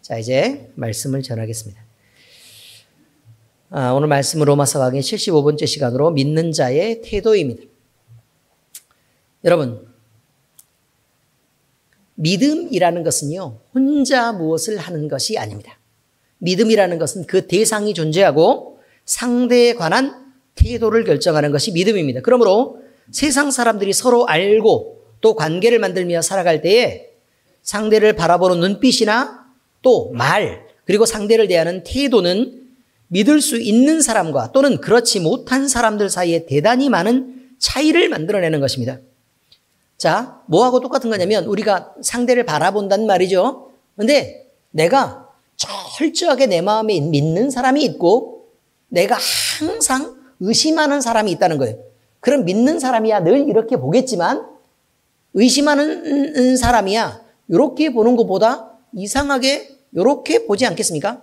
자, 이제 말씀을 전하겠습니다. 오늘 말씀은 로마서 강의 75번째 시간으로 믿는 자의 태도입니다. 여러분, 믿음이라는 것은요, 혼자 무엇을 하는 것이 아닙니다. 믿음이라는 것은 그 대상이 존재하고 상대에 관한 태도를 결정하는 것이 믿음입니다. 그러므로 세상 사람들이 서로 알고 또 관계를 만들며 살아갈 때에 상대를 바라보는 눈빛이나 또 말, 그리고 상대를 대하는 태도는 믿을 수 있는 사람과 또는 그렇지 못한 사람들 사이에 대단히 많은 차이를 만들어내는 것입니다. 자, 뭐하고 똑같은 거냐면 우리가 상대를 바라본다는 말이죠. 그런데 내가 철저하게 내 마음에 믿는 사람이 있고 내가 항상 의심하는 사람이 있다는 거예요. 그럼 믿는 사람이야 늘 이렇게 보겠지만 의심하는 사람이야 이렇게 보는 것보다 이상하게 이렇게 보지 않겠습니까?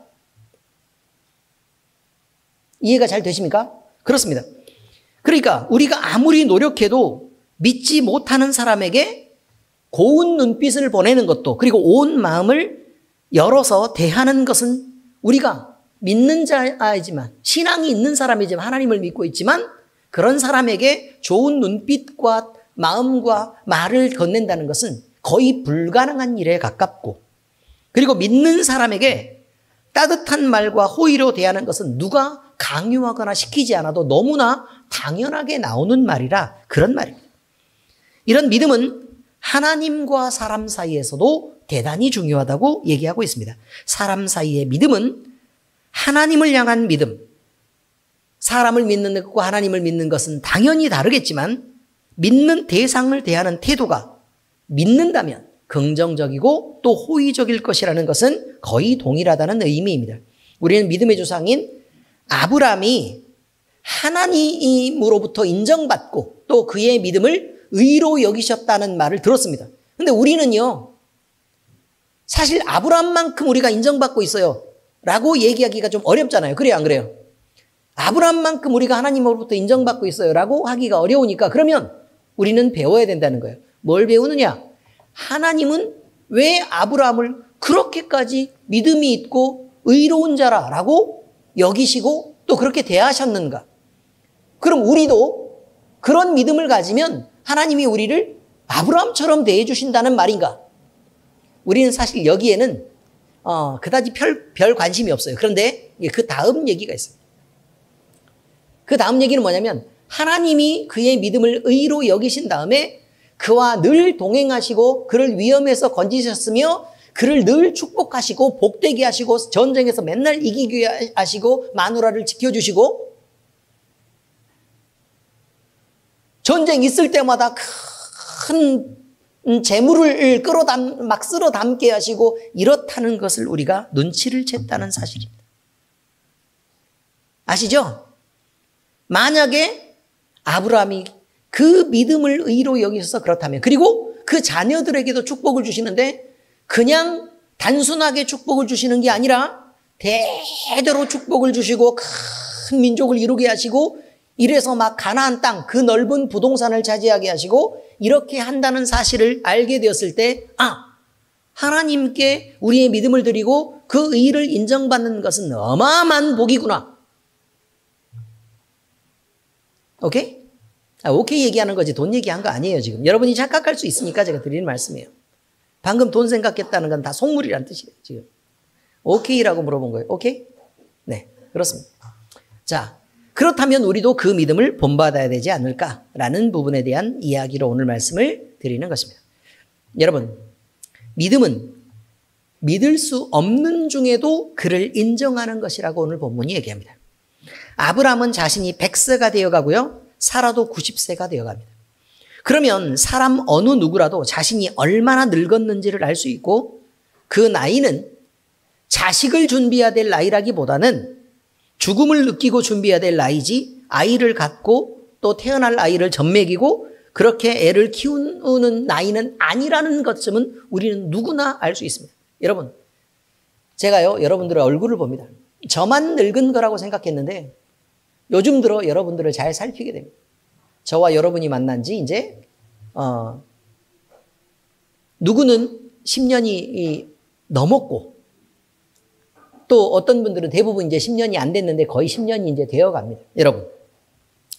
이해가 잘 되십니까? 그렇습니다. 그러니까 우리가 아무리 노력해도 믿지 못하는 사람에게 고운 눈빛을 보내는 것도 그리고 온 마음을 열어서 대하는 것은 우리가 믿는 자이지만 신앙이 있는 사람이지만 하나님을 믿고 있지만 그런 사람에게 좋은 눈빛과 마음과 말을 건넨다는 것은 거의 불가능한 일에 가깝고 그리고 믿는 사람에게 따뜻한 말과 호의로 대하는 것은 누가 강요하거나 시키지 않아도 너무나 당연하게 나오는 말이라 그런 말입니다. 이런 믿음은 하나님과 사람 사이에서도 대단히 중요하다고 얘기하고 있습니다. 사람 사이의 믿음은 하나님을 향한 믿음, 사람을 믿는 것과 하나님을 믿는 것은 당연히 다르겠지만 믿는 대상을 대하는 태도가 믿는다면 긍정적이고 또 호의적일 것이라는 것은 거의 동일하다는 의미입니다. 우리는 믿음의 조상인 아브라함이 하나님으로부터 인정받고 또 그의 믿음을 의로 여기셨다는 말을 들었습니다. 그런데 우리는요, 사실 아브라함만큼 우리가 인정받고 있어요 라고 얘기하기가 좀 어렵잖아요. 그래요, 안 그래요? 아브라함만큼 우리가 하나님으로부터 인정받고 있어요 라고 하기가 어려우니까 그러면 우리는 배워야 된다는 거예요. 뭘 배우느냐? 하나님은 왜 아브라함을 그렇게까지 믿음이 있고 의로운 자라고 여기시고 또 그렇게 대하셨는가? 그럼 우리도 그런 믿음을 가지면 하나님이 우리를 아브라함처럼 대해 주신다는 말인가? 우리는 사실 여기에는 그다지 별 관심이 없어요. 그런데 그 다음 얘기가 있어요. 그 다음 얘기는 뭐냐면 하나님이 그의 믿음을 의로 여기신 다음에 그와 늘 동행하시고 그를 위험에서 건지셨으며 그를 늘 축복하시고 복되게 하시고 전쟁에서 맨날 이기게 하시고 마누라를 지켜주시고 전쟁 있을 때마다 큰 재물을 막 쓸어 담게 하시고 이렇다는 것을 우리가 눈치를 챘다는 사실입니다. 아시죠? 만약에 아브라함이 그 믿음을 의로 여기셔서 그렇다면 그리고 그 자녀들에게도 축복을 주시는데 그냥 단순하게 축복을 주시는 게 아니라 대대로 축복을 주시고 큰 민족을 이루게 하시고 이래서 막 가나안 땅 그 넓은 부동산을 차지하게 하시고 이렇게 한다는 사실을 알게 되었을 때 하나님께 우리의 믿음을 드리고 그 의를 인정받는 것은 어마어마한 복이구나. 오케이? 오케이 얘기하는 거지 돈 얘기한 거 아니에요 지금. 여러분이 착각할 수 있으니까 제가 드리는 말씀이에요. 방금 돈 생각했다는 건 다 속물이란 뜻이에요 지금. 오케이라고 물어본 거예요. 오케이? 네, 그렇습니다. 자, 그렇다면 우리도 그 믿음을 본받아야 되지 않을까라는 부분에 대한 이야기로 오늘 말씀을 드리는 것입니다. 여러분, 믿음은 믿을 수 없는 중에도 그를 인정하는 것이라고 오늘 본문이 얘기합니다. 아브라함은 자신이 100세가 되어가고요. 사라도 90세가 되어갑니다. 그러면 사람 어느 누구라도 자신이 얼마나 늙었는지를 알 수 있고 그 나이는 자식을 준비해야 될 나이라기보다는 죽음을 느끼고 준비해야 될 나이지 아이를 갖고 또 태어날 아이를 젖먹이고 그렇게 애를 키우는 나이는 아니라는 것쯤은 우리는 누구나 알 수 있습니다. 여러분, 제가요 여러분들의 얼굴을 봅니다. 저만 늙은 거라고 생각했는데 요즘 들어 여러분들을 잘 살피게 됩니다. 저와 여러분이 만난 지 이제 누구는 10년이 넘었고 또 어떤 분들은 대부분 이제 10년이 안 됐는데 거의 10년이 이제 되어 갑니다. 여러분.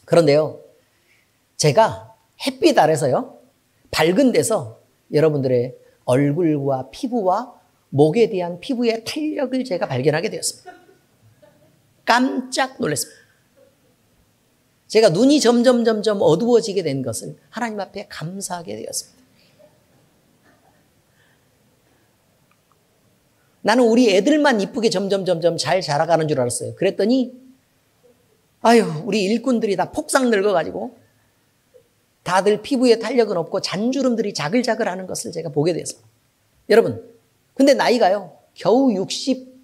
그런데요, 제가 햇빛 아래서요, 밝은 데서 여러분들의 얼굴과 피부와 목에 대한 피부의 탄력을 제가 발견하게 되었습니다. 깜짝 놀랐습니다. 제가 눈이 점점 어두워지게 된 것을 하나님 앞에 감사하게 되었습니다. 나는 우리 애들만 이쁘게 점점 잘 자라가는 줄 알았어요. 그랬더니 아유, 우리 일꾼들이 다 폭삭 늙어가지고 다들 피부에 탄력은 없고 잔주름들이 자글자글하는 것을 제가 보게 됐습니다. 여러분, 근데 나이가요, 겨우 60,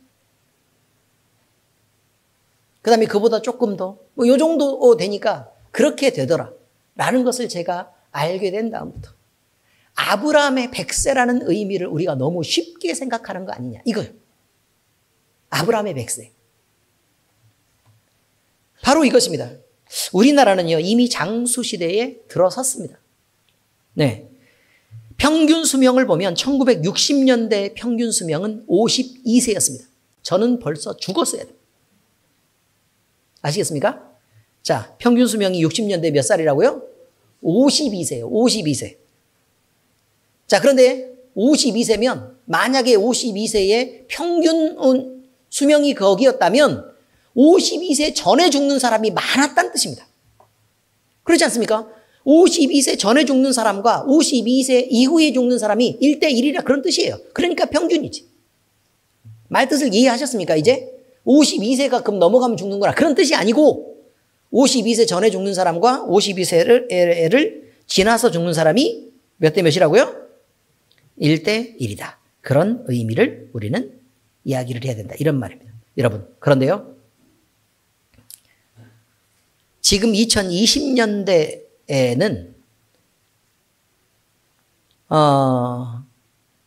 그 다음에 그보다 조금 더, 뭐 요 정도 되니까 그렇게 되더라 라는 것을 제가 알게 된 다음부터 아브라함의 100세라는 의미를 우리가 너무 쉽게 생각하는 거 아니냐, 이거요. 아브라함의 100세. 바로 이것입니다. 우리나라는요, 이미 장수시대에 들어섰습니다. 네. 평균 수명을 보면 1960년대 평균 수명은 52세였습니다. 저는 벌써 죽었어야 돼요. 아시겠습니까? 자, 평균 수명이 60년대 몇 살이라고요? 52세예요. 52세. 자, 그런데 52세면 만약에 52세의 평균 수명이 거기였다면 52세 전에 죽는 사람이 많았다는 뜻입니다. 그렇지 않습니까? 52세 전에 죽는 사람과 52세 이후에 죽는 사람이 1대1이라 그런 뜻이에요. 그러니까 평균이지. 말뜻을 이해하셨습니까, 이제? 52세가 그럼 넘어가면 죽는 거라 그런 뜻이 아니고 52세 전에 죽는 사람과 52세를 지나서 죽는 사람이 몇 대 몇이라고요? 1대1이다. 그런 의미를 우리는 이야기를 해야 된다. 이런 말입니다. 여러분, 그런데요, 지금 2020년대에는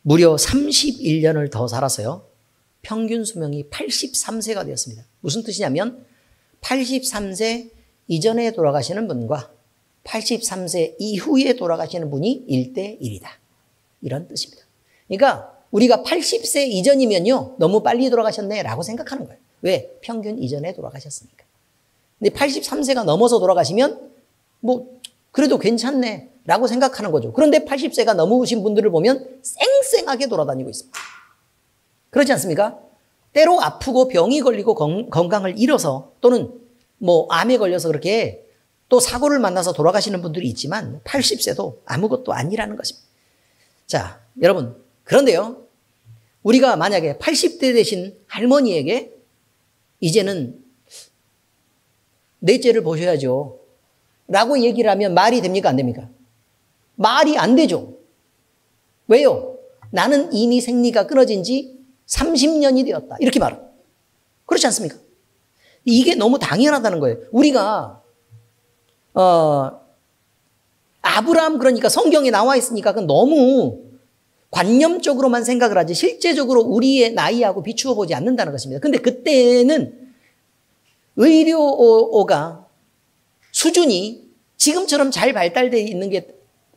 무려 31년을 더 살았어요. 평균 수명이 83세가 되었습니다. 무슨 뜻이냐면 83세 이전에 돌아가시는 분과 83세 이후에 돌아가시는 분이 1대1이다. 이런 뜻입니다. 그러니까 우리가 80세 이전이면요, 너무 빨리 돌아가셨네 라고 생각하는 거예요. 왜? 평균 이전에 돌아가셨으니까. 근데 83세가 넘어서 돌아가시면 뭐 그래도 괜찮네 라고 생각하는 거죠. 그런데 80세가 넘으신 분들을 보면 쌩쌩하게 돌아다니고 있습니다. 그렇지 않습니까? 때로 아프고 병이 걸리고 건강을 잃어서 또는 뭐 암에 걸려서 그렇게 또 사고를 만나서 돌아가시는 분들이 있지만 80세도 아무것도 아니라는 것입니다. 자, 여러분, 그런데요, 우리가 만약에 80대 되신 할머니에게 이제는 넷째를 보셔야죠 라고 얘기를 하면 말이 됩니까, 안 됩니까? 말이 안 되죠. 왜요? 나는 이미 생리가 끊어진 지 30년이 되었다. 이렇게 말해요. 그렇지 않습니까? 이게 너무 당연하다는 거예요. 우리가 아브라함, 그러니까 성경에 나와 있으니까 그건 너무 관념적으로만 생각을 하지 실제적으로 우리의 나이하고 비추어 보지 않는다는 것입니다. 근데 그때는 의료가 수준이 지금처럼 잘 발달되어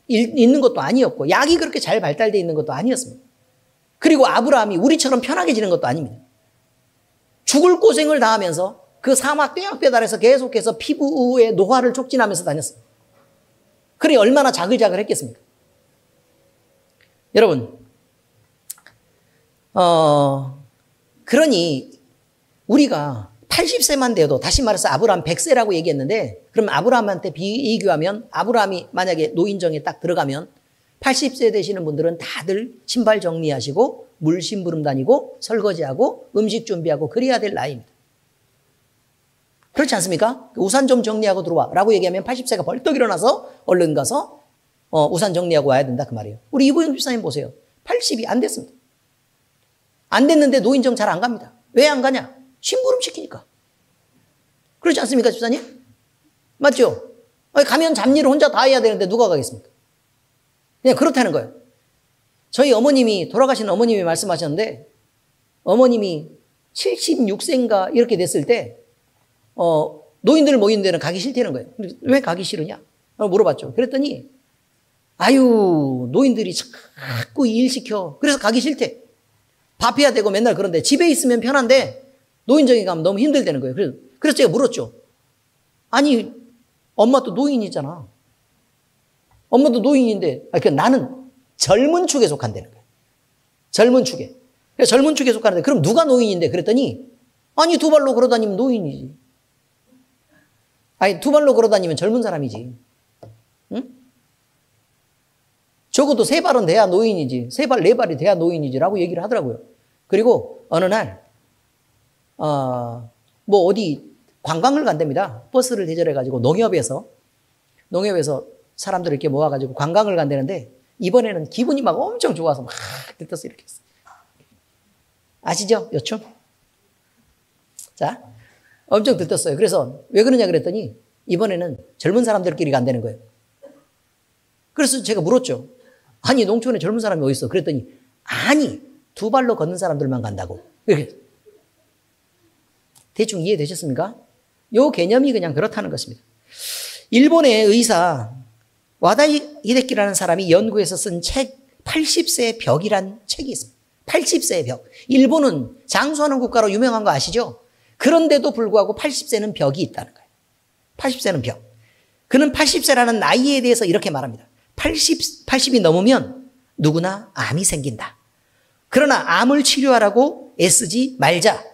있는 것도 아니었고 약이 그렇게 잘 발달되어 있는 것도 아니었습니다. 그리고 아브라함이 우리처럼 편하게지는 것도 아닙니다. 죽을 고생을 다하면서 그 사막 떼약볕 계속해서 피부의 노화를 촉진하면서 다녔습니다. 그래 얼마나 자글자글했겠습니까? 여러분, 그러니 우리가 80세만 돼도, 다시 말해서 아브라함 100세라고 얘기했는데, 그럼 아브라함한테 비교하면 아브라함이 만약에 노인정에 딱 들어가면 80세 되시는 분들은 다들 신발 정리하시고 물심부름 다니고 설거지하고 음식 준비하고 그래야 될 나이입니다. 그렇지 않습니까? 우산 좀 정리하고 들어와 라고 얘기하면 80세가 벌떡 일어나서 얼른 가서 우산 정리하고 와야 된다 그 말이에요. 우리 이보영 집사님 보세요. 80이 안 됐습니다. 안 됐는데 노인정 잘 안 갑니다. 왜 안 가냐? 심부름 시키니까. 그렇지 않습니까, 집사님? 맞죠? 가면 잡일을 혼자 다 해야 되는데 누가 가겠습니까? 그냥 그렇다는 거예요. 저희 어머님이, 돌아가신 어머님이 말씀하셨는데, 어머님이 76세인가 이렇게 됐을 때, 노인들 모이는 데는 가기 싫다는 거예요. 왜 가기 싫으냐? 물어봤죠. 그랬더니, 아유, 노인들이 자꾸 일 시켜. 그래서 가기 싫대. 밥 해야 되고 맨날 그런데 집에 있으면 편한데 노인정에 가면 너무 힘들다는 거예요. 그래서 제가 물었죠. 아니, 엄마도 노인이잖아. 엄마도 노인인데, 그러니까 나는 젊은 축에 속한다는 거예요. 젊은 축에. 그래서 젊은 축에 속하는데, 그럼 누가 노인인데? 그랬더니, 아니, 두 발로 걸어 다니면 노인이지. 아니, 두 발로 걸어 다니면 젊은 사람이지. 응? 적어도 세 발은 돼야 노인이지. 세 발, 네 발이 돼야 노인이지라고 얘기를 하더라고요. 그리고 어느 날, 뭐 어디 관광을 간답니다. 버스를 대절해가지고 농협에서 사람들 이렇게 모아가지고 관광을 간다는데 이번에는 기분이 막 엄청 좋아서 막 들떠서 이렇게 했어요. 아시죠? 요춤? 자, 엄청 들떴어요. 그래서 왜 그러냐 그랬더니 이번에는 젊은 사람들끼리 간다는 거예요. 그래서 제가 물었죠. 아니, 농촌에 젊은 사람이 어디 있어? 그랬더니 아니, 두 발로 걷는 사람들만 간다고. 이렇게. 대충 이해되셨습니까? 요 개념이 그냥 그렇다는 것입니다. 일본의 의사 와다 히데키라는 사람이 연구해서 쓴 책 80세의 벽이란 책이 있습니다. 80세의 벽. 일본은 장수하는 국가로 유명한 거 아시죠? 그런데도 불구하고 80세는 벽이 있다는 거예요. 80세는 벽. 그는 80세라는 나이에 대해서 이렇게 말합니다. 80이 넘으면 누구나 암이 생긴다. 그러나 암을 치료하라고 애쓰지 말자.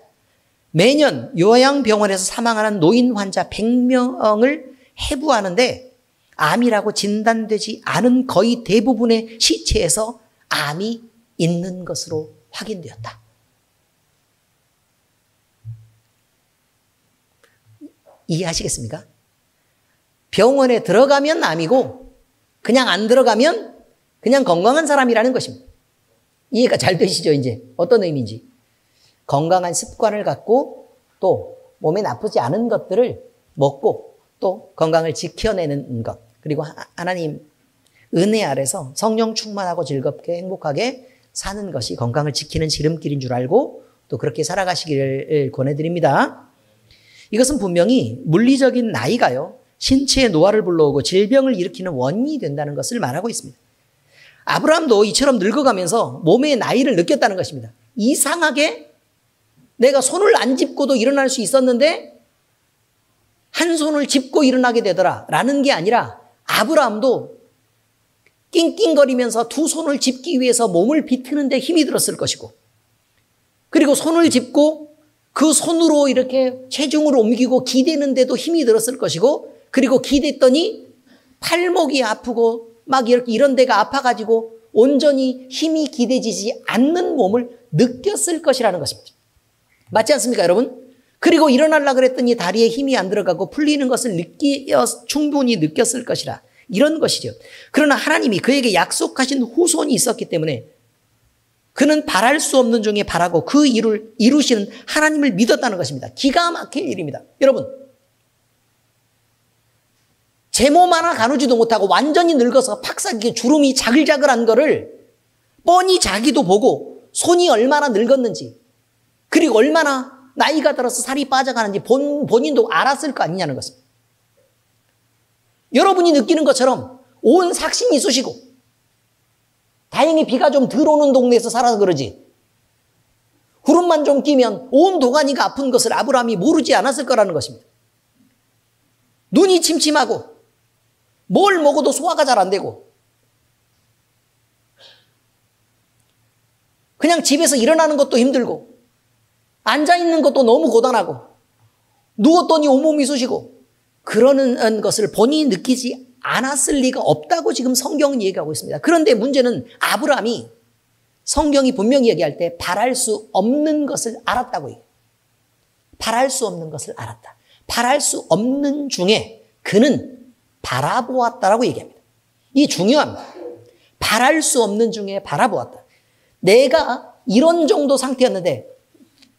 매년 요양병원에서 사망하는 노인 환자 100명을 해부하는데 암이라고 진단되지 않은 거의 대부분의 시체에서 암이 있는 것으로 확인되었다. 이해하시겠습니까? 병원에 들어가면 암이고 그냥 안 들어가면 그냥 건강한 사람이라는 것입니다. 이해가 잘 되시죠? 이제 어떤 의미인지. 건강한 습관을 갖고 또 몸에 나쁘지 않은 것들을 먹고 또 건강을 지켜내는 것. 그리고 하나님 은혜 아래서 성령 충만하고 즐겁게 행복하게 사는 것이 건강을 지키는 지름길인 줄 알고 또 그렇게 살아가시기를 권해드립니다. 이것은 분명히 물리적인 나이가요, 신체의 노화를 불러오고 질병을 일으키는 원인이 된다는 것을 말하고 있습니다. 아브라함도 이처럼 늙어가면서 몸의 나이를 느꼈다는 것입니다. 이상하게 내가 손을 안 짚고도 일어날 수 있었는데 한 손을 짚고 일어나게 되더라 라는 게 아니라 아브라함도 낑낑거리면서 두 손을 짚기 위해서 몸을 비트는데 힘이 들었을 것이고, 그리고 손을 짚고 그 손으로 이렇게 체중을 옮기고 기대는데도 힘이 들었을 것이고, 그리고 기댔더니 팔목이 아프고 막 이렇게 이런 데가 아파가지고 온전히 힘이 기대지지 않는 몸을 느꼈을 것이라는 것입니다. 맞지 않습니까, 여러분? 그리고 일어나려고 그랬더니 다리에 힘이 안 들어가고 풀리는 것을 충분히 느꼈을 것이라. 이런 것이죠. 그러나 하나님이 그에게 약속하신 후손이 있었기 때문에 그는 바랄 수 없는 중에 바라고 그 일을 이루시는 하나님을 믿었다는 것입니다. 기가 막힐 일입니다. 여러분, 제 몸 하나 가누지도 못하고 완전히 늙어서 팍삭이게 주름이 자글자글한 거를 뻔히 자기도 보고 손이 얼마나 늙었는지, 그리고 얼마나 나이가 들어서 살이 빠져가는지 본인도 알았을 거 아니냐는 것입니다. 여러분이 느끼는 것처럼 온 삭신이 쑤시고, 다행히 비가 좀 덜 오는 동네에서 살아서 그러지, 구름만 좀 끼면 온 도가니가 아픈 것을 아브라함이 모르지 않았을 거라는 것입니다. 눈이 침침하고 뭘 먹어도 소화가 잘 안 되고 그냥 집에서 일어나는 것도 힘들고 앉아있는 것도 너무 고단하고 누웠더니 온몸이 쑤시고 그러는 것을 본인이 느끼지 않았을 리가 없다고 지금 성경은 얘기하고 있습니다. 그런데 문제는 아브라함이 성경이 분명히 얘기할 때 바랄 수 없는 것을 알았다고 얘기해요. 바랄 수 없는 것을 알았다. 바랄 수 없는 중에 그는 바라보았다라고 얘기합니다. 이 중요합니다. 바랄 수 없는 중에 바라보았다. 내가 이런 정도 상태였는데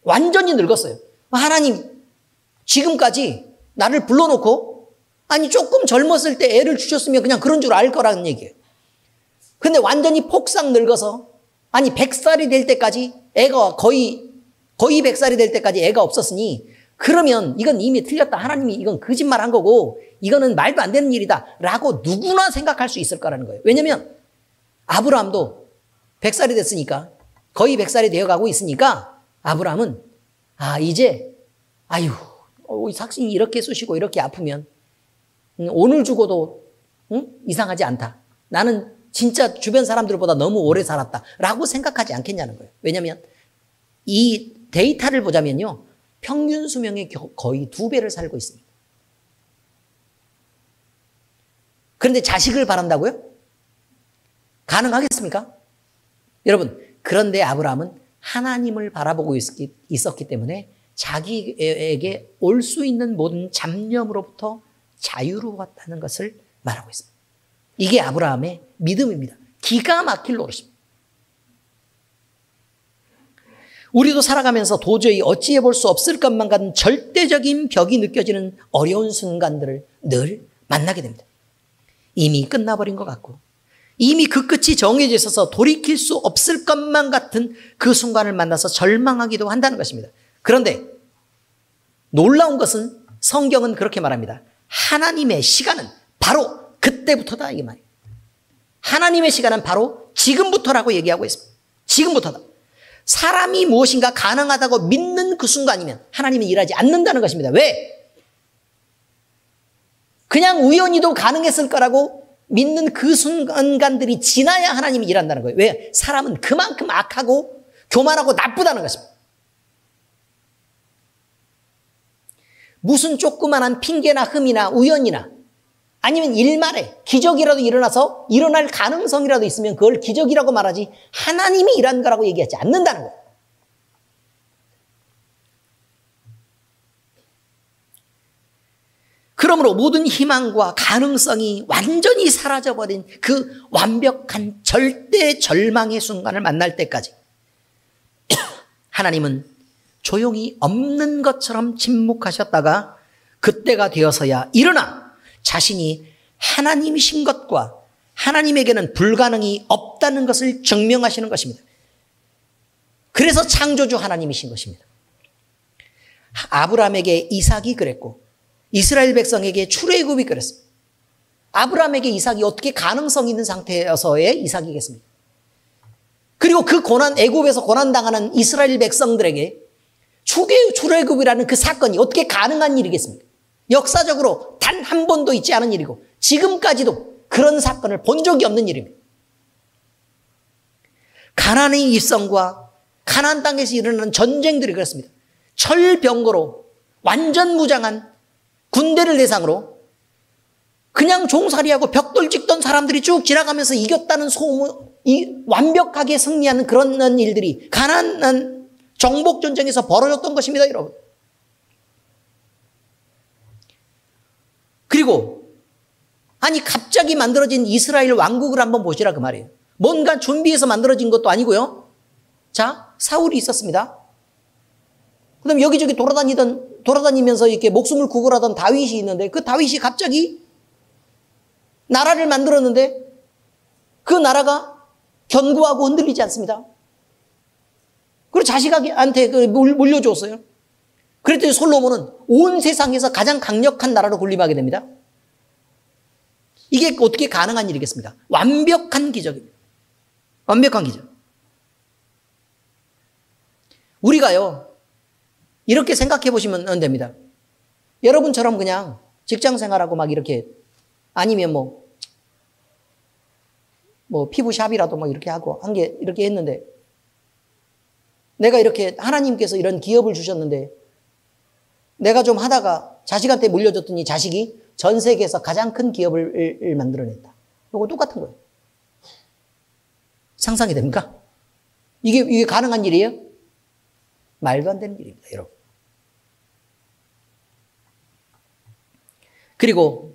완전히 늙었어요. 하나님, 지금까지 나를 불러놓고 아니 조금 젊었을 때 애를 주셨으면 그냥 그런 줄 알 거라는 얘기예요. 근데 완전히 폭삭 늙어서 아니 100살이 될 때까지 애가 거의 100살이 될 때까지 애가 없었으니 그러면 이건 이미 틀렸다. 하나님이 이건 거짓말한 거고 이거는 말도 안 되는 일이다 라고 누구나 생각할 수 있을 거라는 거예요. 왜냐하면 아브라함도 100살이 됐으니까 거의 100살이 되어가고 있으니까 아브라함은 이제 삭신이 이렇게 쑤시고 이렇게 아프면 오늘 죽어도 이상하지 않다. 나는 진짜 주변 사람들보다 너무 오래 살았다 라고 생각하지 않겠냐는 거예요. 왜냐하면 이 데이터를 보자면요, 평균 수명의 거의 2배를 살고 있습니다. 그런데 자식을 바란다고요? 가능하겠습니까? 여러분, 그런데 아브라함은 하나님을 바라보고 있었기 때문에 자기에게 올 수 있는 모든 잡념으로부터 자유로웠다는 것을 말하고 있습니다. 이게 아브라함의 믿음입니다. 기가 막힐 노릇입니다. 우리도 살아가면서 도저히 어찌해 볼 수 없을 것만 같은 절대적인 벽이 느껴지는 어려운 순간들을 늘 만나게 됩니다. 이미 끝나버린 것 같고 이미 그 끝이 정해져 있어서 돌이킬 수 없을 것만 같은 그 순간을 만나서 절망하기도 한다는 것입니다. 그런데 놀라운 것은 성경은 그렇게 말합니다. 하나님의 시간은 바로 그때부터다, 이 말이에요. 하나님의 시간은 바로 지금부터라고 얘기하고 있습니다. 지금부터다. 사람이 무엇인가 가능하다고 믿는 그 순간이면 하나님은 일하지 않는다는 것입니다. 왜? 그냥 우연히도 가능했을 거라고 믿는 그 순간들이 지나야 하나님이 일한다는 거예요. 왜? 사람은 그만큼 악하고 교만하고 나쁘다는 것입니다. 무슨 조그만한 핑계나 흠이나 우연이나 아니면 일말에 기적이라도 일어나서 일어날 가능성이라도 있으면 그걸 기적이라고 말하지 하나님이 일한 거라고 얘기하지 않는다는 거예요. 그러므로 모든 희망과 가능성이 완전히 사라져버린 그 완벽한 절대 절망의 순간을 만날 때까지 하나님은 조용히 없는 것처럼 침묵하셨다가 그때가 되어서야 일어나 자신이 하나님이신 것과 하나님에게는 불가능이 없다는 것을 증명하시는 것입니다. 그래서 창조주 하나님이신 것입니다. 아브라함에게 이삭이 그랬고 이스라엘 백성에게 출애굽이 그랬습니다. 아브라함에게 이삭이 어떻게 가능성 있는 상태여서의 이삭이겠습니까? 그리고 그 애굽에서 고난당하는 이스라엘 백성들에게 출애굽이라는 그 사건이 어떻게 가능한 일이겠습니까? 역사적으로 단 한 번도 있지 않은 일이고 지금까지도 그런 사건을 본 적이 없는 일입니다. 가나안의 입성과 가나안 땅에서 일어나는 전쟁들이 그렇습니다. 철병거로 완전 무장한 군대를 대상으로 그냥 종살이하고 벽돌 찍던 사람들이 쭉 지나가면서 이겼다는 소문, 완벽하게 승리하는 그런 일들이 가나안 정복전쟁에서 벌어졌던 것입니다, 여러분. 그리고 갑자기 만들어진 이스라엘 왕국을 한번 보시라 그 말이에요. 뭔가 준비해서 만들어진 것도 아니고요. 자, 사울이 있었습니다. 그 다음에 여기저기 돌아다니면서 이렇게 목숨을 구걸하던 다윗이 있는데 그 다윗이 갑자기 나라를 만들었는데 그 나라가 견고하고 흔들리지 않습니다. 그리고 자식한테 물려줬어요. 그랬더니 솔로몬은 온 세상에서 가장 강력한 나라로 군림하게 됩니다. 이게 어떻게 가능한 일이겠습니까? 완벽한 기적입니다. 완벽한 기적. 우리가요, 이렇게 생각해 보시면 됩니다. 여러분처럼 그냥 직장 생활하고 막 이렇게 아니면 피부샵이라도 이렇게 하고 한 게 이렇게 했는데 내가 이렇게 하나님께서 이런 기업을 주셨는데 내가 좀 하다가 자식한테 물려줬더니 자식이 전 세계에서 가장 큰 기업을 만들어냈다. 이거 똑같은 거예요. 상상이 됩니까? 이게 가능한 일이에요? 말도 안 되는 일입니다, 여러분. 그리고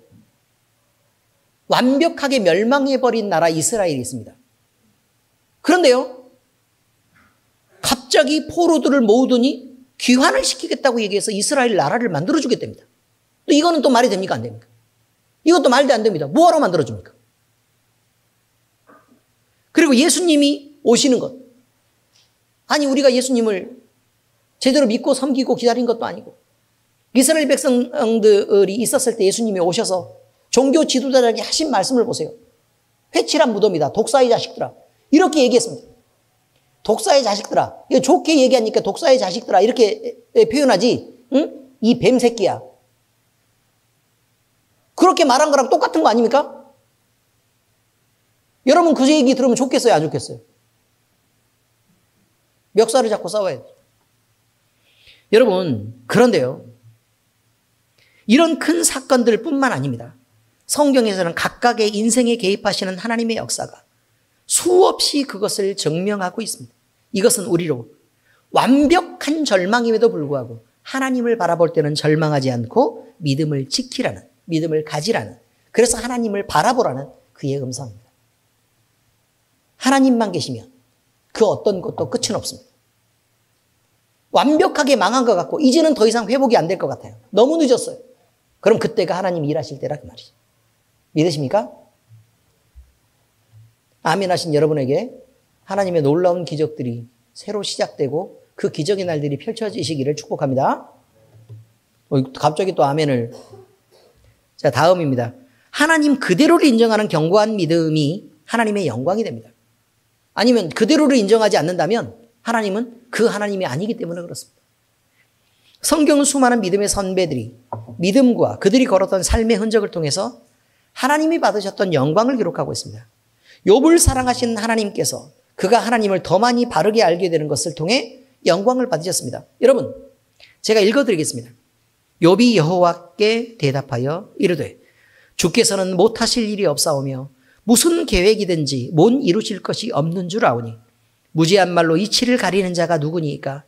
완벽하게 멸망해버린 나라 이스라엘이 있습니다. 그런데요, 갑자기 포로들을 모으더니 귀환을 시키겠다고 얘기해서 이스라엘 나라를 만들어주겠답니다. 또 이거는 또 말이 됩니까? 안 됩니까? 이것도 말도 안 됩니다. 뭐하러 만들어줍니까? 그리고 예수님이 오시는 것. 아니, 우리가 예수님을 제대로 믿고 섬기고 기다린 것도 아니고 이스라엘 백성들이 있었을 때 예수님이 오셔서 종교 지도자들에게 하신 말씀을 보세요. 회칠한 무덤이다. 독사의 자식들아. 이렇게 얘기했습니다. 독사의 자식들아. 이거 좋게 얘기하니까 독사의 자식들아. 이렇게 표현하지. 응? 이 뱀 새끼야. 그렇게 말한 거랑 똑같은 거 아닙니까? 여러분 그 얘기 들으면 좋겠어요? 안 좋겠어요? 멱살을 잡고 싸워야 돼요. 여러분, 그런데요. 이런 큰 사건들 뿐만 아닙니다. 성경에서는 각각의 인생에 개입하시는 하나님의 역사가 수없이 그것을 증명하고 있습니다. 이것은 우리로 완벽한 절망임에도 불구하고 하나님을 바라볼 때는 절망하지 않고 믿음을 지키라는, 믿음을 가지라는, 그래서 하나님을 바라보라는 그의 음성입니다. 하나님만 계시면 그 어떤 것도 끝은 없습니다. 완벽하게 망한 것 같고 이제는 더 이상 회복이 안 될 것 같아요. 너무 늦었어요. 그럼 그때가 하나님이 일하실 때라 그 말이죠. 믿으십니까? 아멘 하신 여러분에게 하나님의 놀라운 기적들이 새로 시작되고 그 기적의 날들이 펼쳐지시기를 축복합니다. 갑자기 또 아멘을. 자, 다음입니다. 하나님 그대로를 인정하는 견고한 믿음이 하나님의 영광이 됩니다. 아니면 그대로를 인정하지 않는다면 하나님은 그 하나님이 아니기 때문에 그렇습니다. 성경은 수많은 믿음의 선배들이 믿음과 그들이 걸었던 삶의 흔적을 통해서 하나님이 받으셨던 영광을 기록하고 있습니다. 욥을 사랑하신 하나님께서 그가 하나님을 더 많이 바르게 알게 되는 것을 통해 영광을 받으셨습니다. 여러분, 제가 읽어드리겠습니다. 욥이 여호와께 대답하여 이르되 주께서는 못하실 일이 없사오며 무슨 계획이든지 못 이루실 것이 없는 줄 아오니 무지한 말로 이치를 가리는 자가 누구니까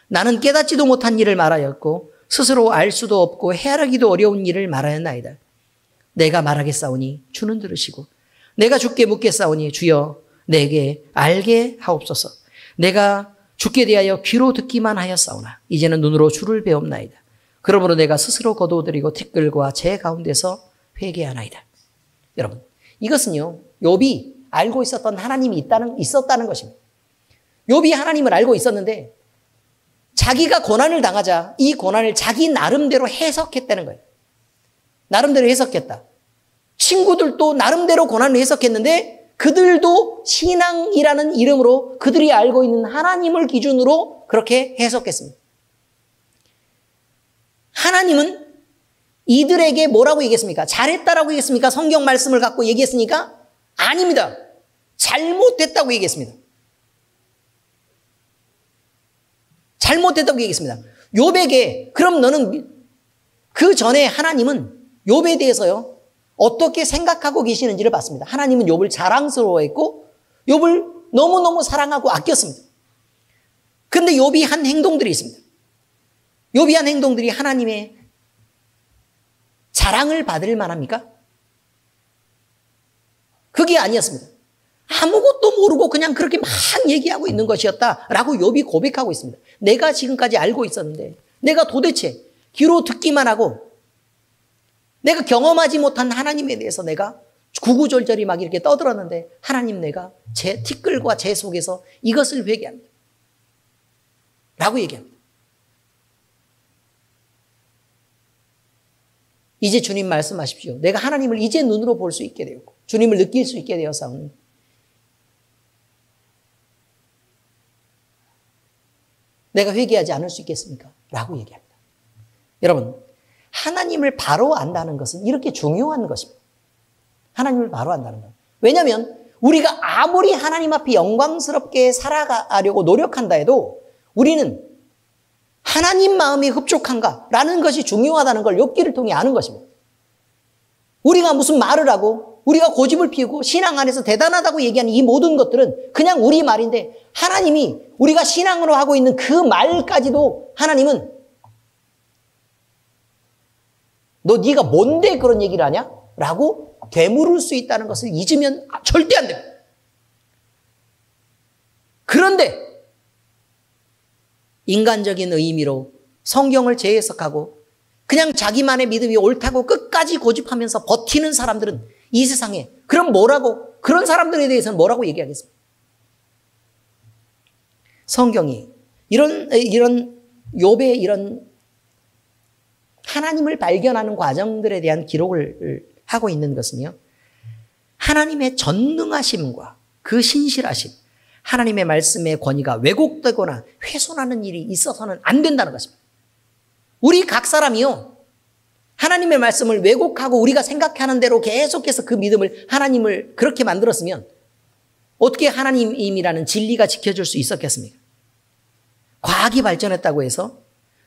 나는 깨닫지도 못한 일을 말하였고 스스로 알 수도 없고 헤아르기도 어려운 일을 말하였나이다. 내가 말하겠사오니 주는 들으시고 내가 주께 묻겠사오니 주여 내게 알게 하옵소서. 내가 주께 대하여 귀로 듣기만 하였사오나 이제는 눈으로 주를 배옵나이다. 그러므로 내가 스스로 거두어드리고 티끌과 제 가운데서 회개하나이다. 여러분, 이것은요 욥이 알고 있었던 하나님이 있었다는 것입니다. 욥이 하나님을 알고 있었는데 자기가 고난을 당하자 이 고난을 자기 나름대로 해석했다는 거예요. 나름대로 해석했다. 친구들도 나름대로 고난을 해석했는데 그들도 신앙이라는 이름으로 그들이 알고 있는 하나님을 기준으로 그렇게 해석했습니다. 하나님은 이들에게 뭐라고 얘기했습니까? 잘했다라고 얘기했습니까? 성경 말씀을 갖고 얘기했으니까? 아닙니다. 잘못됐다고 얘기했습니다. 잘못됐다고 얘기했습니다. 욥에게 그럼 너는 그 전에 하나님은 욥에 대해서요 어떻게 생각하고 계시는지를 봤습니다. 하나님은 욥을 자랑스러워했고 욥을 너무너무 사랑하고 아꼈습니다. 그런데 욥이 한 행동들이 있습니다. 욥이 한 행동들이 하나님의 자랑을 받을 만합니까? 그게 아니었습니다. 아무것도 모르고 그냥 그렇게 막 얘기하고 있는 것이었다라고 욥이 고백하고 있습니다. 내가 지금까지 알고 있었는데 내가 도대체 귀로 듣기만 하고 내가 경험하지 못한 하나님에 대해서 내가 구구절절히 막 이렇게 떠들었는데 하나님 내가 제 티끌과 제 속에서 이것을 회개합니다. 라고 얘기합니다. 이제 주님 말씀하십시오. 내가 하나님을 이제 눈으로 볼 수 있게 되었고 주님을 느낄 수 있게 되었사오니 내가 회개하지 않을 수 있겠습니까? 라고 얘기합니다. 여러분, 하나님을 바로 안다는 것은 이렇게 중요한 것입니다. 하나님을 바로 안다는 것. 왜냐하면 우리가 아무리 하나님 앞에 영광스럽게 살아가려고 노력한다 해도 우리는 하나님 마음이 흡족한가라는 것이 중요하다는 걸 욥기를 통해 아는 것입니다. 우리가 무슨 말을 하고 우리가 고집을 피우고 신앙 안에서 대단하다고 얘기하는 이 모든 것들은 그냥 우리 말인데 하나님이 우리가 신앙으로 하고 있는 그 말까지도 하나님은 너 네가 뭔데 그런 얘기를 하냐? 라고 되물을 수 있다는 것을 잊으면 절대 안 됩니다. 그런데 인간적인 의미로 성경을 재해석하고 그냥 자기만의 믿음이 옳다고 끝까지 고집하면서 버티는 사람들은 이 세상에 그럼 뭐라고 그런 사람들에 대해서는 뭐라고 얘기하겠습니까? 성경이 이런 욥의 이런 하나님을 발견하는 과정들에 대한 기록을 하고 있는 것은요. 하나님의 전능하심과 그 신실하심, 하나님의 말씀의 권위가 왜곡되거나 훼손하는 일이 있어서는 안 된다는 것입니다. 우리 각 사람이요, 하나님의 말씀을 왜곡하고 우리가 생각하는 대로 계속해서 그 믿음을, 하나님을 그렇게 만들었으면 어떻게 하나님이라는 진리가 지켜질 수 있었겠습니까? 과학이 발전했다고 해서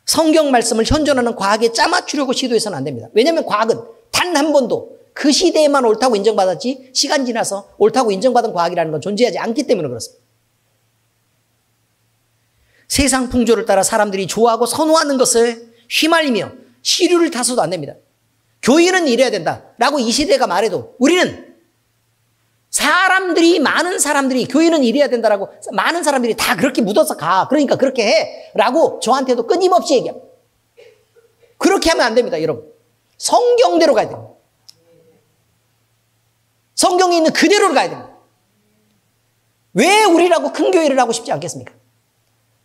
성경 말씀을 현존하는 과학에 짜맞추려고 시도해서는 안 됩니다. 왜냐하면 과학은 단 한 번도 그 시대에만 옳다고 인정받았지 시간 지나서 옳다고 인정받은 과학이라는 건 존재하지 않기 때문에 그렇습니다. 세상 풍조를 따라 사람들이 좋아하고 선호하는 것을 휘말리며 시류를 타서도 안 됩니다. 교회는 이래야 된다라고 이 시대가 말해도 우리는 많은 사람들이 교회는 이래야 된다라고 많은 사람들이 다 그렇게 묻어서 가. 그러니까 그렇게 해. 라고 저한테도 끊임없이 얘기합니다. 그렇게 하면 안 됩니다, 여러분. 성경대로 가야 됩니다. 성경에 있는 그대로로 가야 됩니다. 왜 우리라고 큰 교회를 하고 싶지 않겠습니까?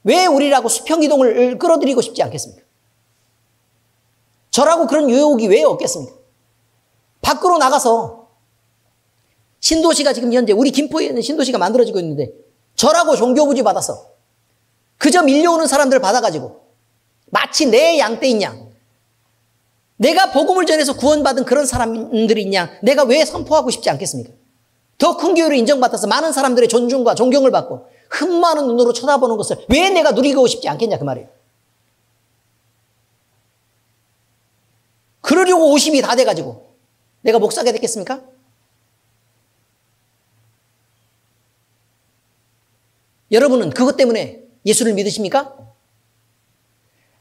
왜 우리라고 수평이동을 끌어들이고 싶지 않겠습니까? 저라고 그런 유혹이 왜 없겠습니까? 밖으로 나가서 신도시가 지금 현재 우리 김포에 있는 신도시가 만들어지고 있는데 저라고 종교부지 받아서 그저 밀려오는 사람들을 받아가지고 마치 내 양떼인 양, 내가 복음을 전해서 구원받은 그런 사람들인 양 내가 왜 선포하고 싶지 않겠습니까? 더 큰 교회로 인정받아서 많은 사람들의 존중과 존경을 받고 흠모하는 눈으로 쳐다보는 것을 왜 내가 누리고 싶지 않겠냐 그 말이에요. 그러려고 50이 다 돼가지고 내가 목사가 됐겠습니까? 여러분은 그것 때문에 예수를 믿으십니까?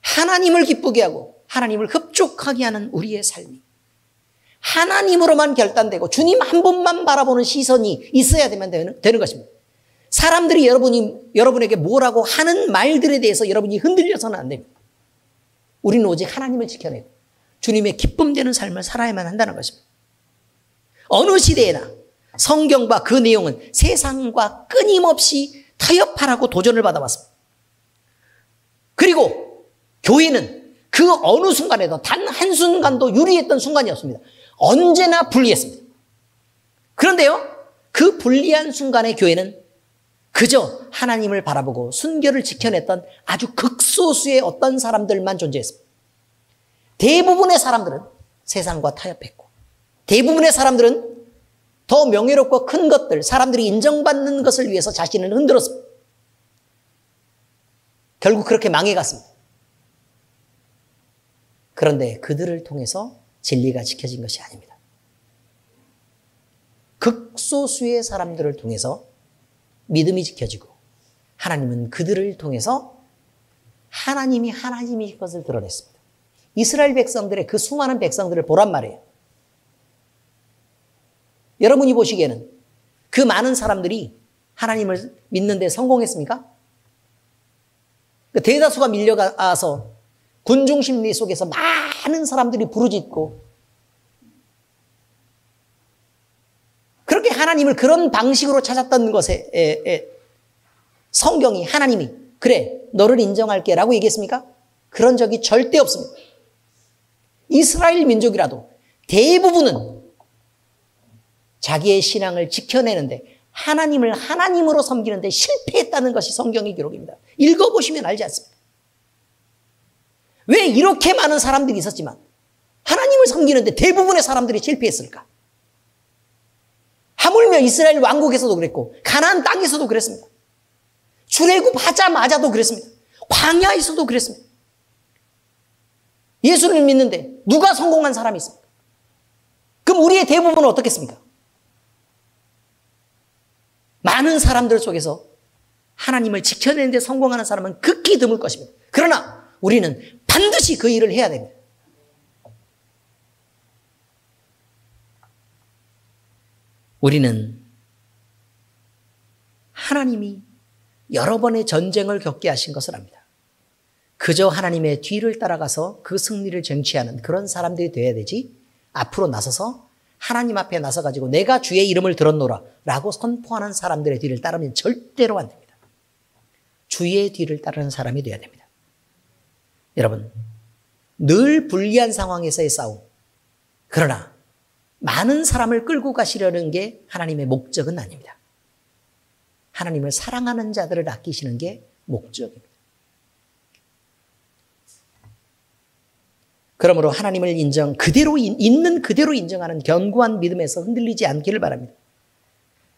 하나님을 기쁘게 하고 하나님을 흡족하게 하는 우리의 삶이 하나님으로만 결단되고 주님 한 분만 바라보는 시선이 있어야 되는 것입니다. 사람들이 여러분에게 뭐라고 하는 말들에 대해서 여러분이 흔들려서는 안 됩니다. 우리는 오직 하나님을 지켜내고 주님의 기쁨되는 삶을 살아야만 한다는 것입니다. 어느 시대에나 성경과 그 내용은 세상과 끊임없이 타협하라고 도전을 받아왔습니다. 그리고 교회는 그 어느 순간에도 단 한순간도 유리했던 순간이 없습니다. 언제나 불리했습니다. 그런데요, 그 불리한 순간에 교회는 그저 하나님을 바라보고 순결을 지켜냈던 아주 극소수의 어떤 사람들만 존재했습니다. 대부분의 사람들은 세상과 타협했고 대부분의 사람들은 더 명예롭고 큰 것들, 사람들이 인정받는 것을 위해서 자신을 흔들었습니다. 결국 그렇게 망해갔습니다. 그런데 그들을 통해서 진리가 지켜진 것이 아닙니다. 극소수의 사람들을 통해서 믿음이 지켜지고 하나님은 그들을 통해서 하나님이 하나님의 것을 드러냈습니다. 이스라엘 백성들의 그 수많은 백성들을 보란 말이에요. 여러분이 보시기에는 그 많은 사람들이 하나님을 믿는 데 성공했습니까? 그 대다수가 밀려가서 군중 심리 속에서 많은 사람들이 부르짖고 그렇게 하나님을 그런 방식으로 찾았던 것에 성경이 하나님이 그래 너를 인정할게 라고 얘기했습니까? 그런 적이 절대 없습니다. 이스라엘 민족이라도 대부분은 자기의 신앙을 지켜내는데 하나님을 하나님으로 섬기는데 실패했다는 것이 성경의 기록입니다. 읽어보시면 알지 않습니까? 왜 이렇게 많은 사람들이 있었지만 하나님을 섬기는데 대부분의 사람들이 실패했을까? 하물며 이스라엘 왕국에서도 그랬고 가나안 땅에서도 그랬습니다. 출애굽하자마자도 그랬습니다. 광야에서도 그랬습니다. 예수를 믿는데 누가 성공한 사람이 있습니까? 그럼 우리의 대부분은 어떻겠습니까? 많은 사람들 속에서 하나님을 지켜내는 데 성공하는 사람은 극히 드물 것입니다. 그러나 우리는 반드시 그 일을 해야 됩니다. 우리는 하나님이 여러 번의 전쟁을 겪게 하신 것을 압니다. 그저 하나님의 뒤를 따라가서 그 승리를 쟁취하는 그런 사람들이 되어야 되지 앞으로 나서서 하나님 앞에 나서가지고 내가 주의 이름을 들었노라 라고 선포하는 사람들의 뒤를 따르면 절대로 안 됩니다. 주의 뒤를 따르는 사람이 되어야 됩니다. 여러분, 늘 불리한 상황에서의 싸움. 그러나 많은 사람을 끌고 가시려는 게 하나님의 목적은 아닙니다. 하나님을 사랑하는 자들을 아끼시는 게 목적입니다. 그러므로 하나님을 있는 그대로 인정하는 견고한 믿음에서 흔들리지 않기를 바랍니다.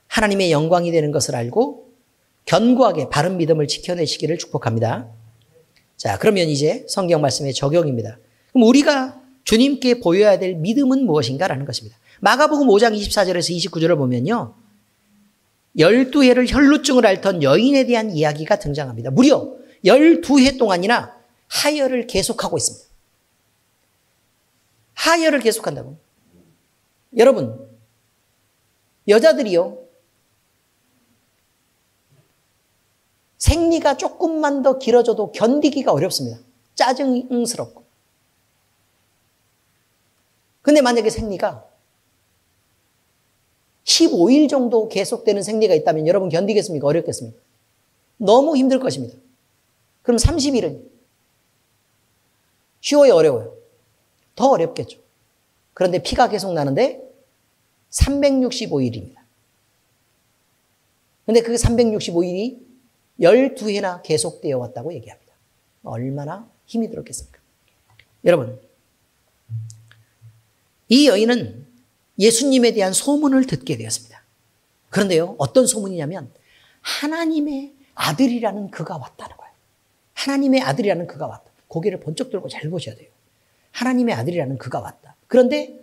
하나님의 영광이 되는 것을 알고 견고하게 바른 믿음을 지켜내시기를 축복합니다. 자, 그러면 이제 성경 말씀의 적용입니다. 그럼 우리가 주님께 보여야 될 믿음은 무엇인가라는 것입니다. 마가복음 5장 24절에서 29절을 보면요. 12해를 혈루증을 앓던 여인에 대한 이야기가 등장합니다. 무려 12해 동안이나 하혈을 계속하고 있습니다. 하혈을 계속한다고. 여러분, 여자들이요. 생리가 조금만 더 길어져도 견디기가 어렵습니다. 짜증스럽고. 근데 만약에 생리가 15일 정도 계속되는 생리가 있다면 여러분 견디겠습니까? 어렵겠습니까? 너무 힘들 것입니다. 그럼 30일은 쉬워요? 어려워요? 더 어렵겠죠. 그런데 피가 계속 나는데 365일입니다. 근데 그 365일이 12해나 계속되어 왔다고 얘기합니다. 얼마나 힘이 들었겠습니까? 여러분, 이 여인은 예수님에 대한 소문을 듣게 되었습니다. 그런데요, 어떤 소문이냐면 하나님의 아들이라는 그가 왔다는 거예요. 하나님의 아들이라는 그가 왔다. 고개를 번쩍 들고 잘 보셔야 돼요. 하나님의 아들이라는 그가 왔다. 그런데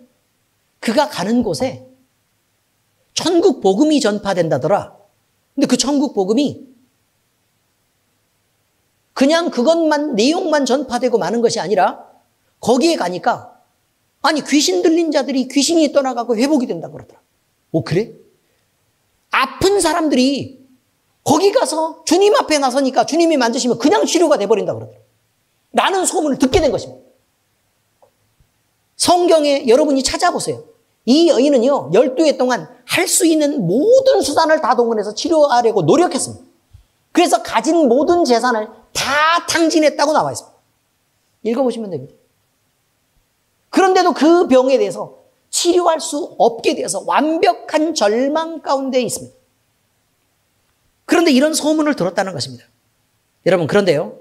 그가 가는 곳에 천국 복음이 전파된다더라. 근데 그 천국 복음이 그냥 그것만, 내용만 전파되고 마는 것이 아니라 거기에 가니까 아니 귀신 들린 자들이 귀신이 떠나가고 회복이 된다고 그러더라. 오, 그래? 아픈 사람들이 거기 가서 주님 앞에 나서니까 주님이 만지시면 그냥 치료가 돼버린다고 그러더라. 라는 소문을 듣게 된 것입니다. 성경에 여러분이 찾아보세요. 이 여인은요, 12해 동안 할 수 있는 모든 수단을 다 동원해서 치료하려고 노력했습니다. 그래서 가진 모든 재산을 다 탕진했다고 나와 있습니다. 읽어보시면 됩니다. 그런데도 그 병에 대해서 치료할 수 없게 되어서 완벽한 절망 가운데 있습니다. 그런데 이런 소문을 들었다는 것입니다. 여러분, 그런데요,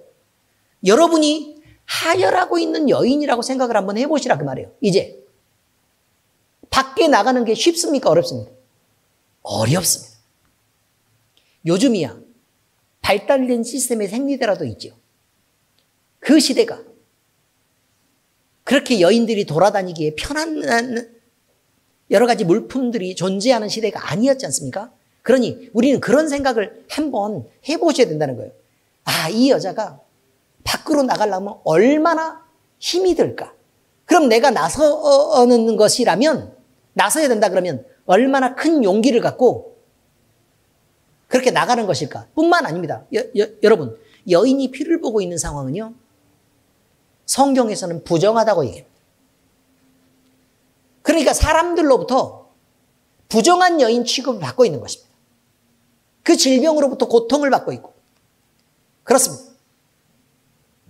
여러분이 하혈하고 있는 여인이라고 생각을 한번 해보시라 그 말이에요. 이제 밖에 나가는 게 쉽습니까? 어렵습니까? 어렵습니다. 요즘이야 발달된 시스템의 생리대라도 있죠. 그 시대가 그렇게 여인들이 돌아다니기에 편한 여러 가지 물품들이 존재하는 시대가 아니었지 않습니까? 그러니 우리는 그런 생각을 한번 해보셔야 된다는 거예요. 아, 이 여자가 밖으로 나가려면 얼마나 힘이 들까? 그럼 내가 나서는 것이라면, 나서야 된다 그러면 얼마나 큰 용기를 갖고 그렇게 나가는 것일까? 뿐만 아닙니다. 여러분, 여인이 피를 보고 있는 상황은요, 성경에서는 부정하다고 얘기합니다. 그러니까 사람들로부터 부정한 여인 취급을 받고 있는 것입니다. 그 질병으로부터 고통을 받고 있고. 그렇습니다.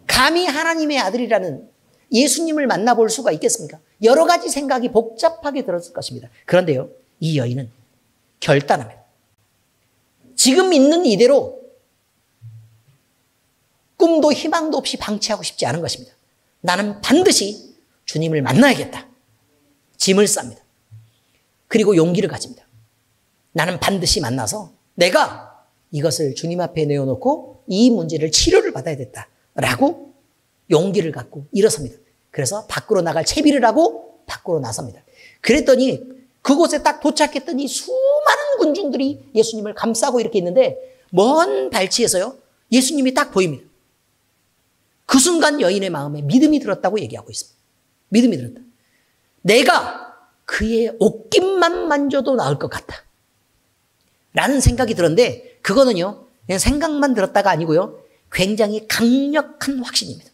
감히 하나님의 아들이라는 예수님을 만나볼 수가 있겠습니까? 여러 가지 생각이 복잡하게 들었을 것입니다. 그런데요, 이 여인은 결단합니다. 지금 있는 이대로 꿈도 희망도 없이 방치하고 싶지 않은 것입니다. 나는 반드시 주님을 만나야겠다. 짐을 쌉니다. 그리고 용기를 가집니다. 나는 반드시 만나서 내가 이것을 주님 앞에 내어놓고 이 문제를 치료를 받아야겠다라고 용기를 갖고 일어섭니다. 그래서 밖으로 나갈 채비를 하고 밖으로 나섭니다. 그랬더니 그곳에 딱 도착했더니 수많은 군중들이 예수님을 감싸고 이렇게 있는데 먼 발치에서요, 예수님이 딱 보입니다. 그 순간 여인의 마음에 믿음이 들었다고 얘기하고 있습니다. 믿음이 들었다. 내가 그의 옷깃만 만져도 나을 것 같다. 라는 생각이 들었는데 그거는요, 그냥 생각만 들었다가 아니고요, 굉장히 강력한 확신입니다.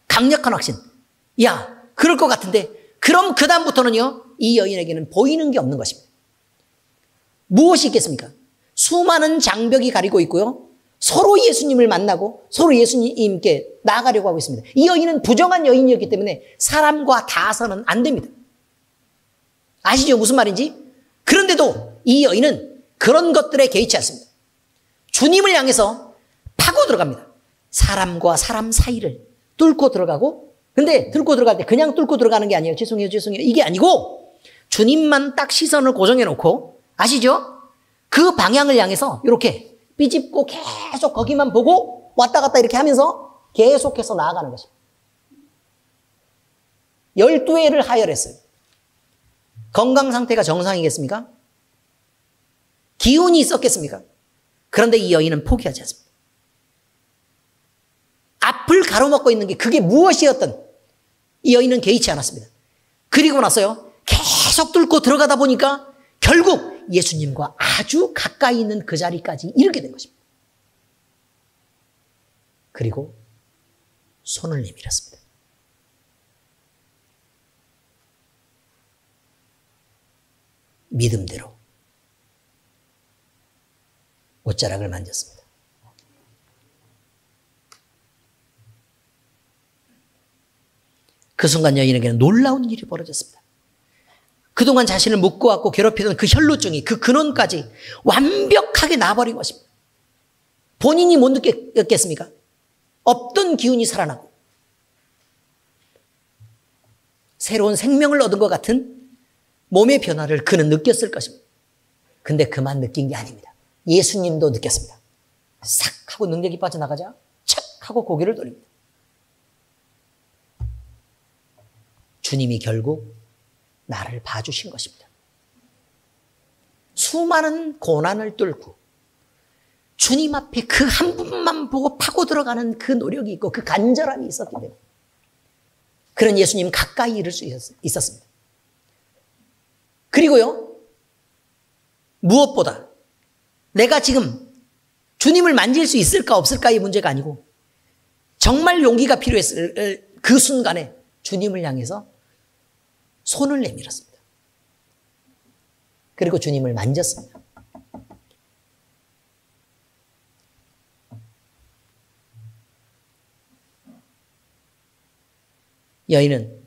강력한 확신. 야, 그럴 것 같은데 그럼 그 다음부터는요, 이 여인에게는 보이는 게 없는 것입니다. 무엇이 있겠습니까? 수많은 장벽이 가리고 있고요, 서로 예수님을 만나고 서로 예수님께 나아가려고 하고 있습니다. 이 여인은 부정한 여인이었기 때문에 사람과 닿아서는 안 됩니다. 아시죠? 무슨 말인지? 그런데도 이 여인은 그런 것들에 개의치 않습니다. 주님을 향해서 파고 들어갑니다. 사람과 사람 사이를 뚫고 들어가고, 근데 뚫고 들어갈 때 그냥 뚫고 들어가는 게 아니에요. 죄송해요. 이게 아니고 주님만 딱 시선을 고정해 놓고, 아시죠? 그 방향을 향해서 이렇게 삐집고 계속 거기만 보고 왔다 갔다 이렇게 하면서 계속해서 나아가는 것입니다. 12회를 하혈했어요. 건강 상태가 정상이겠습니까? 기운이 있었겠습니까? 그런데 이 여인은 포기하지 않습니다. 앞을 가로막고 있는 게 그게 무엇이었든 이 여인은 개의치 않았습니다. 그리고 나서요, 계속 뚫고 들어가다 보니까 결국 예수님과 아주 가까이 있는 그 자리까지 이르게 된 것입니다. 그리고 손을 내밀었습니다. 믿음대로 옷자락을 만졌습니다. 그 순간 여인에게는 놀라운 일이 벌어졌습니다. 그동안 자신을 묶어왔고 괴롭히던 그 혈루증이 그 근원까지 완벽하게 나아버린 것입니다. 본인이 못 느꼈겠습니까? 없던 기운이 살아나고 새로운 생명을 얻은 것 같은 몸의 변화를 그는 느꼈을 것입니다. 근데 그만 느낀 게 아닙니다. 예수님도 느꼈습니다. 싹 하고 능력이 빠져나가자 착 하고 고개를 돌립니다. 주님이 결국 나를 봐주신 것입니다. 수많은 고난을 뚫고 주님 앞에 그 한 분만 보고 파고 들어가는 그 노력이 있고 그 간절함이 있었기 때문에 그런 예수님 가까이 이를 수 있었습니다. 그리고요, 무엇보다 내가 지금 주님을 만질 수 있을까 없을까의 문제가 아니고 정말 용기가 필요했을 그 순간에 주님을 향해서 손을 내밀었습니다. 그리고 주님을 만졌습니다. 여인은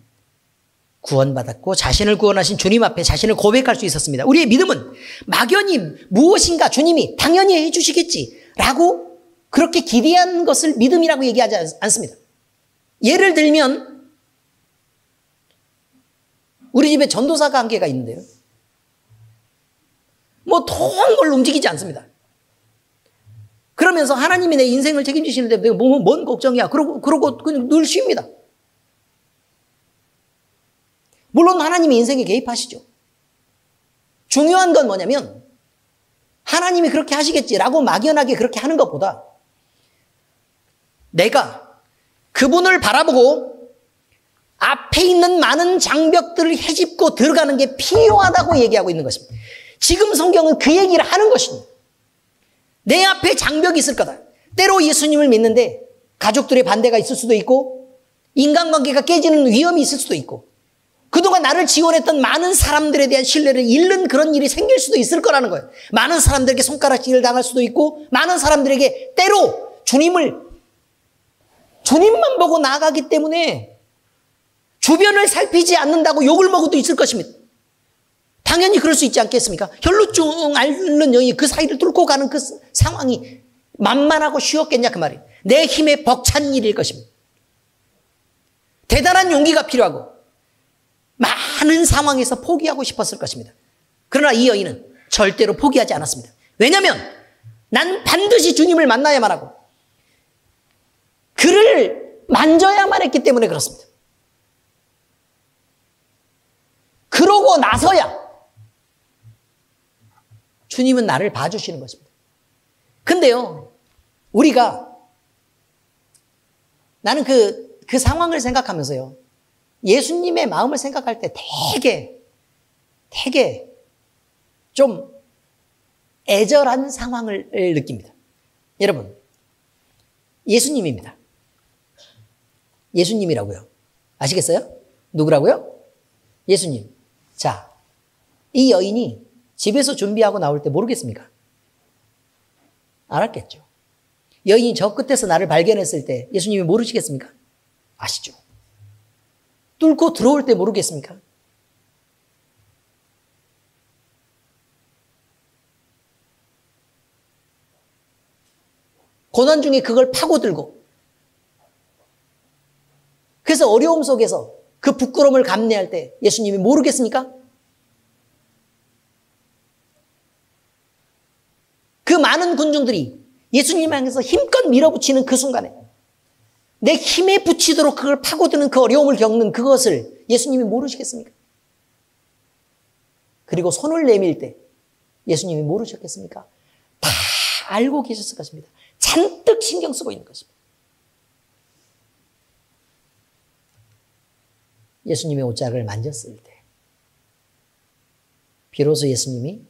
구원받았고 자신을 구원하신 주님 앞에 자신을 고백할 수 있었습니다. 우리의 믿음은 막연히 무엇인가 주님이 당연히 해주시겠지라고 그렇게 기대한 것을 믿음이라고 얘기하지 않습니다. 예를 들면 우리 집에 전도사가 한 개가 있는데요. 뭐 통을 움직이지 않습니다. 그러면서 하나님이 내 인생을 책임지시는데 내가 뭔 걱정이야. 그러고 그냥 늘 쉽니다. 물론 하나님이 인생에 개입하시죠. 중요한 건 뭐냐면 하나님이 그렇게 하시겠지라고 막연하게 그렇게 하는 것보다 내가 그분을 바라보고 앞에 있는 많은 장벽들을 헤집고 들어가는 게 필요하다고 얘기하고 있는 것입니다. 지금 성경은 그 얘기를 하는 것입니다. 내 앞에 장벽이 있을 거다. 때로 예수님을 믿는데 가족들의 반대가 있을 수도 있고 인간관계가 깨지는 위험이 있을 수도 있고 그동안 나를 지원했던 많은 사람들에 대한 신뢰를 잃는 그런 일이 생길 수도 있을 거라는 거예요. 많은 사람들에게 손가락질을 당할 수도 있고 많은 사람들에게 때로 주님만 보고 나아가기 때문에 주변을 살피지 않는다고 욕을 먹어도 있을 것입니다. 당연히 그럴 수 있지 않겠습니까? 혈루증 앓는 여인이 그 사이를 뚫고 가는 그 상황이 만만하고 쉬웠겠냐 그 말이에요. 내 힘에 벅찬 일일 것입니다. 대단한 용기가 필요하고 많은 상황에서 포기하고 싶었을 것입니다. 그러나 이 여인은 절대로 포기하지 않았습니다. 왜냐하면 난 반드시 주님을 만나야만 하고 그를 만져야만 했기 때문에 그렇습니다. 그러고 나서야 주님은 나를 봐주시는 것입니다. 근데요, 우리가 나는 그 상황을 생각하면서요, 예수님의 마음을 생각할 때 되게 좀 애절한 상황을 느낍니다. 여러분, 예수님입니다. 예수님이라고요. 아시겠어요? 누구라고요? 예수님. 자, 이 여인이 집에서 준비하고 나올 때 모르겠습니까? 알았겠죠. 여인이 저 끝에서 나를 발견했을 때 예수님이 모르시겠습니까? 아시죠. 뚫고 들어올 때 모르겠습니까? 고난 중에 그걸 파고들고, 그래서 어려움 속에서 그 부끄러움을 감내할 때 예수님이 모르겠습니까? 그 많은 군중들이 예수님 향해서 힘껏 밀어붙이는 그 순간에 내 힘에 붙이도록 그걸 파고드는 그 어려움을 겪는 그것을 예수님이 모르시겠습니까? 그리고 손을 내밀 때 예수님이 모르셨겠습니까? 다 알고 계셨을 것입니다. 잔뜩 신경 쓰고 있는 것입니다. 예수님의 옷자락을 만졌을 때 비로소 예수님이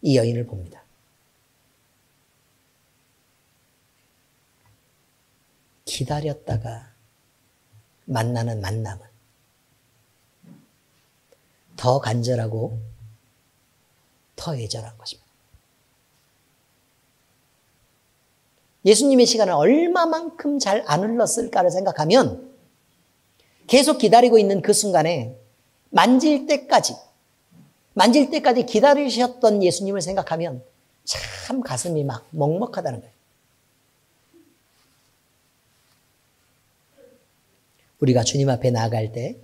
이 여인을 봅니다. 기다렸다가 만나는 만남은 더 간절하고 더 애절한 것입니다. 예수님의 시간을 얼마만큼 잘 안 흘렀을까를 생각하면 계속 기다리고 있는 그 순간에 만질 때까지 기다리셨던 예수님을 생각하면 참 가슴이 막 먹먹하다는 거예요. 우리가 주님 앞에 나아갈 때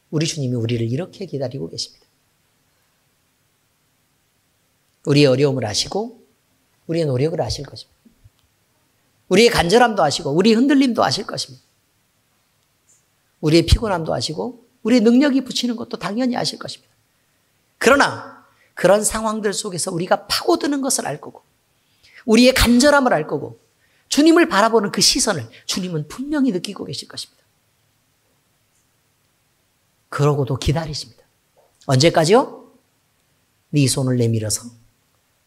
우리 주님이 우리를 이렇게 기다리고 계십니다. 우리의 어려움을 아시고 우리의 노력을 아실 것입니다. 우리의 간절함도 아시고 우리의 흔들림도 아실 것입니다. 우리의 피곤함도 아시고 우리의 능력이 붙이는 것도 당연히 아실 것입니다. 그러나 그런 상황들 속에서 우리가 파고드는 것을 알 거고 우리의 간절함을 알 거고 주님을 바라보는 그 시선을 주님은 분명히 느끼고 계실 것입니다. 그러고도 기다리십니다. 언제까지요? 네 손을 내밀어서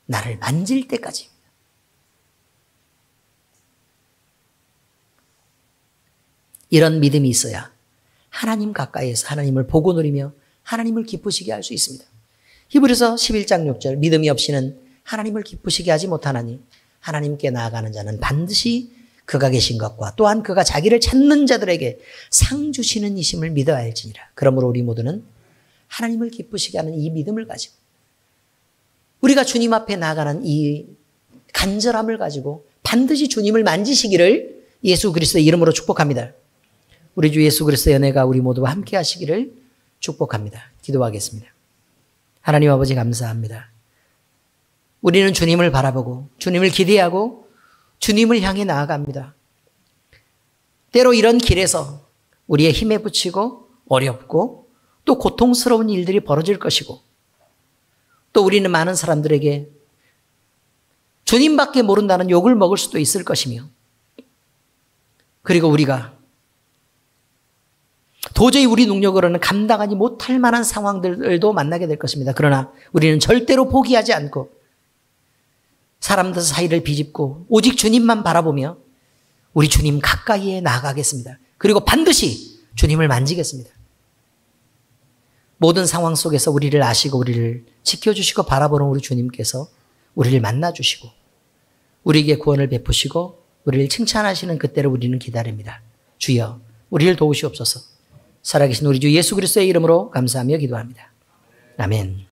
나를 만질 때까지입니다. 이런 믿음이 있어야 하나님 가까이에서 하나님을 보고 누리며 하나님을 기쁘시게 할 수 있습니다. 히브리서 11장 6절 믿음이 없이는 하나님을 기쁘시게 하지 못하나니 하나님께 나아가는 자는 반드시 그가 계신 것과 또한 그가 자기를 찾는 자들에게 상 주시는 이심을 믿어야 할지니라. 그러므로 우리 모두는 하나님을 기쁘시게 하는 이 믿음을 가지고 우리가 주님 앞에 나아가는 이 간절함을 가지고 반드시 주님을 만지시기를 예수 그리스도의 이름으로 축복합니다. 우리 주 예수 그리스도의 은혜가 우리 모두와 함께 하시기를 축복합니다. 기도하겠습니다. 하나님 아버지 감사합니다. 우리는 주님을 바라보고 주님을 기대하고 주님을 향해 나아갑니다. 때로 이런 길에서 우리의 힘에 부치고 어렵고 또 고통스러운 일들이 벌어질 것이고 또 우리는 많은 사람들에게 주님밖에 모른다는 욕을 먹을 수도 있을 것이며 그리고 우리가 도저히 우리 능력으로는 감당하지 못할 만한 상황들도 만나게 될 것입니다. 그러나 우리는 절대로 포기하지 않고 사람들 사이를 비집고 오직 주님만 바라보며 우리 주님 가까이에 나아가겠습니다. 그리고 반드시 주님을 만지겠습니다. 모든 상황 속에서 우리를 아시고 우리를 지켜주시고 바라보는 우리 주님께서 우리를 만나주시고 우리에게 구원을 베푸시고 우리를 칭찬하시는 그때를 우리는 기다립니다. 주여 우리를 도우시옵소서. 살아계신 우리 주 예수 그리스도의 이름으로 감사하며 기도합니다. 아멘.